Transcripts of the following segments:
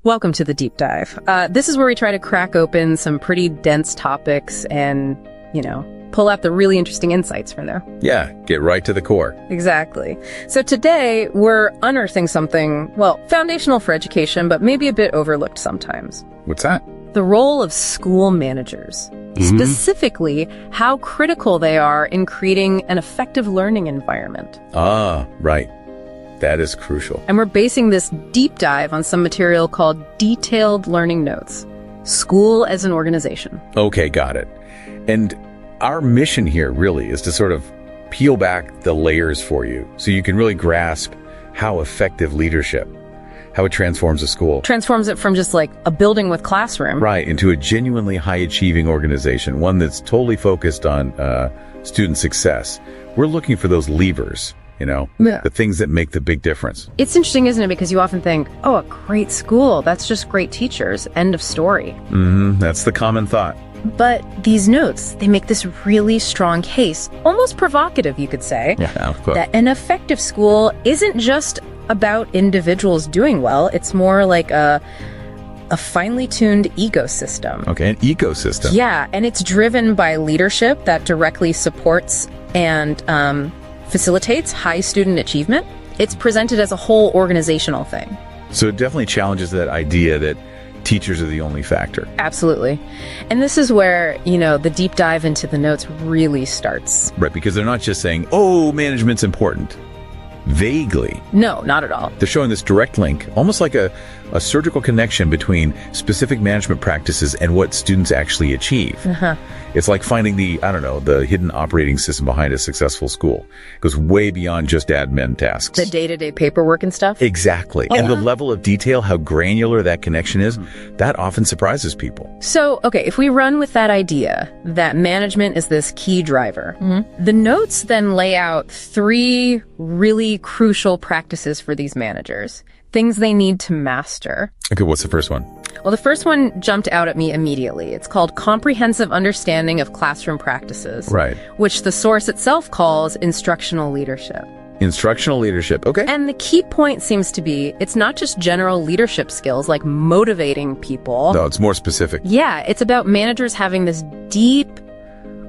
Welcome to the deep dive. This is where we try to crack open some pretty dense topics and, pull out the really interesting insights from there. Yeah, get right to the core. Exactly. So today we're unearthing something, foundational for education, but maybe a bit overlooked sometimes. What's that? The role of school managers. Specifically, how critical they are in creating an effective learning environment. Ah, right. That is crucial. And we're basing this deep dive on some material called Detailed Learning Notes, School as an Organization. Okay, got it. And our mission here really is to sort of peel back the layers for you so you can really grasp how effective leadership, how it transforms a school. Transforms it from just like a building with classroom. Right, into a genuinely high-achieving organization, one that's totally focused on student success. We're looking for those levers. The things that make the big difference. It's interesting, isn't it? Because you often think, a great school, that's just great teachers. End of story. That's the common thought. But these notes, they make this really strong case, almost provocative, you could say, that an effective school isn't just about individuals doing well. It's more like a finely tuned ecosystem. Okay, an ecosystem. Yeah, and it's driven by leadership that directly supports and facilitates high student achievement. It's presented as a whole organizational thing. So it definitely challenges that idea that teachers are the only factor. Absolutely. And this is where, the deep dive into the notes really starts. Right, because they're not just saying, management's important. Vaguely. No, not at all. They're showing this direct link, almost like a surgical connection between specific management practices and what students actually achieve. It's like finding the hidden operating system behind a successful school. It goes way beyond just admin tasks. The day-to-day paperwork and stuff? Exactly. And the level of detail, how granular that connection is, that often surprises people. So, if we run with that idea that management is this key driver, the notes then lay out 3 really crucial practices for these managers. Things they need to master. Okay, what's the first one? Well, the first one jumped out at me immediately. It's called Comprehensive Understanding of Classroom Practices. Right. Which the source itself calls instructional leadership. Instructional leadership, okay. And the key point seems to be, it's not just general leadership skills like motivating people. No, it's more specific. Yeah, it's about managers having this deep,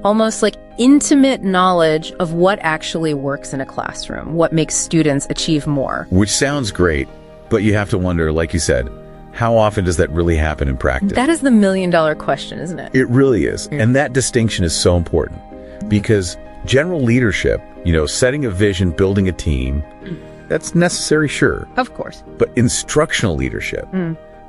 almost like intimate knowledge of what actually works in a classroom, what makes students achieve more. Which sounds great, but you have to wonder, like you said, how often does that really happen in practice? That is the million-dollar question, isn't it? It really is. And that distinction is so important because general leadership, setting a vision, building a team, that's necessary, sure. Of course. But instructional leadership,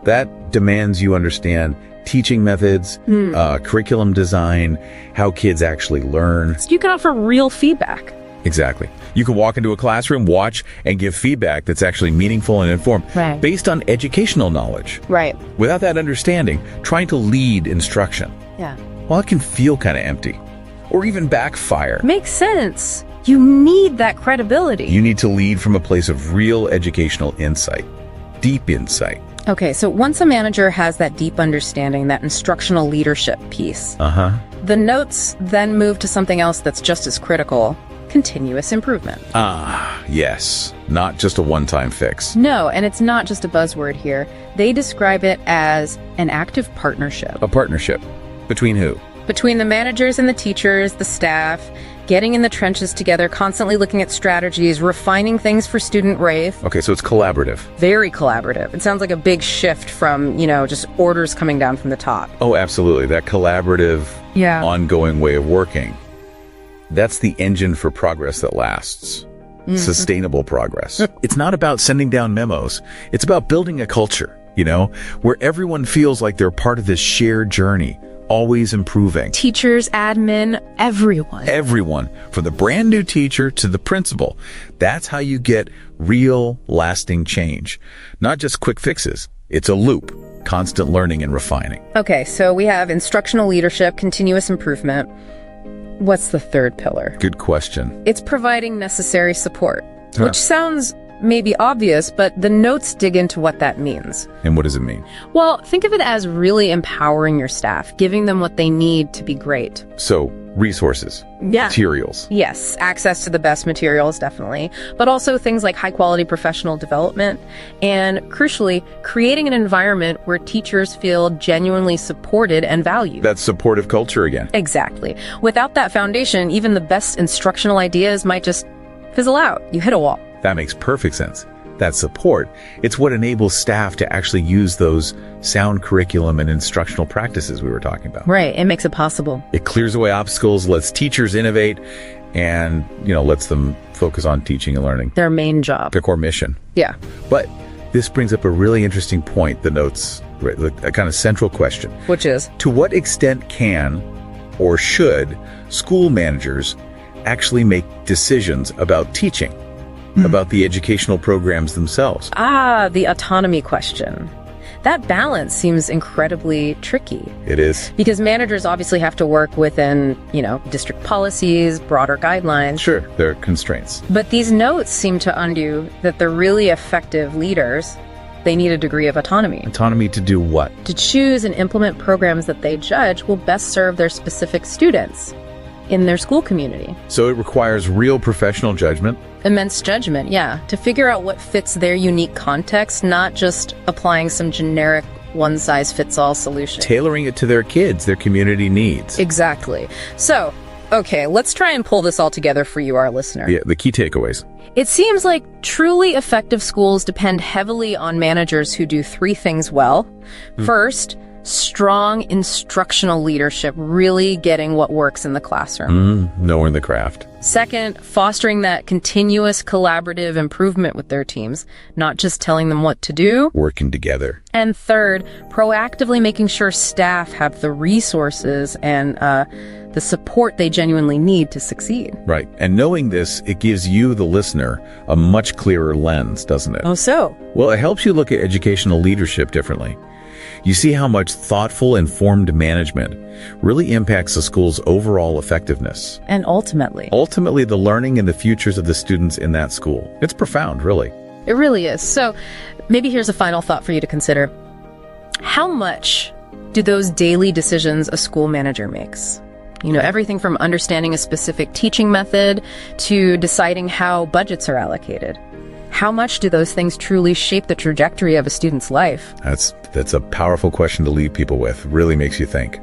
that demands you understand teaching methods, curriculum design, how kids actually learn. So you can offer real feedback. Exactly. You can walk into a classroom, watch, and give feedback that's actually meaningful and informed based on educational knowledge. Right. Without that understanding, trying to lead instruction, it can feel kind of empty or even backfire. Makes sense. You need that credibility. You need to lead from a place of real educational insight, deep insight. Okay, so once a manager has that deep understanding, that instructional leadership piece, the notes then move to something else that's just as critical. Continuous improvement. Yes. Not just a one-time fix. No, and it's not just a buzzword here. They describe it as an active partnership. A partnership. Between who? Between the managers and the teachers, the staff, getting in the trenches together, constantly looking at strategies, refining things for student rave. Okay, so it's collaborative. Very collaborative. It sounds like a big shift from, just orders coming down from the top. Oh, absolutely. That collaborative, ongoing way of working. That's the engine for progress that lasts. Sustainable progress. It's not about sending down memos. It's about building a culture, where everyone feels like they're part of this shared journey, always improving. Teachers, admin, everyone. Everyone, from the brand new teacher to the principal. That's how you get real, lasting change. Not just quick fixes. It's a loop. Constant learning and refining. Okay, so we have instructional leadership, continuous improvement. What's the third pillar? Good question. It's providing necessary support, which sounds maybe obvious, but the notes dig into what that means. And what does it mean? Well, think of it as really empowering your staff, giving them what they need to be great. So Resources. Yeah. Materials. Yes, access to the best materials, definitely. But also things like high-quality professional development. And crucially, creating an environment where teachers feel genuinely supported and valued. That's supportive culture again. Exactly. Without that foundation, even the best instructional ideas might just fizzle out. You hit a wall. That makes perfect sense. That support, it's what enables staff to actually use those sound curriculum and instructional practices we were talking about. Right. It makes it possible. It clears away obstacles, lets teachers innovate, and, lets them focus on teaching and learning. Their main job. Their core mission. Yeah. But this brings up a really interesting point, the notes, a kind of central question. Which is? To what extent can or should school managers actually make decisions about teaching? About the educational programs themselves. The autonomy question. That balance seems incredibly tricky. It is. Because managers obviously have to work within, district policies, broader guidelines. Sure, there are constraints. But these notes seem to undo that the really effective leaders, they need a degree of autonomy. Autonomy to do what? To choose and implement programs that they judge will best serve their specific students in their school community. So it requires real professional judgment? Immense judgment, yeah. To figure out what fits their unique context, not just applying some generic one-size-fits-all solution. Tailoring it to their kids, their community needs. Exactly. So, okay, let's try and pull this all together for you, our listener. Yeah, the key takeaways. It seems like truly effective schools depend heavily on managers who do three things well. First, strong instructional leadership, really getting what works in the classroom. Knowing the craft. Second, fostering that continuous collaborative improvement with their teams, not just telling them what to do. Working together. And third, proactively making sure staff have the resources and the support they genuinely need to succeed. Right. And knowing this, it gives you, the listener, a much clearer lens, doesn't it? Oh, so? Well, it helps you look at educational leadership differently. You see how much thoughtful, informed management really impacts the school's overall effectiveness. And ultimately, the learning and the futures of the students in that school. It's profound, really. It really is. So maybe here's a final thought for you to consider. How much do those daily decisions a school manager makes? Everything from understanding a specific teaching method to deciding how budgets are allocated. How much do those things truly shape the trajectory of a student's life? That's a powerful question to leave people with. Really makes you think.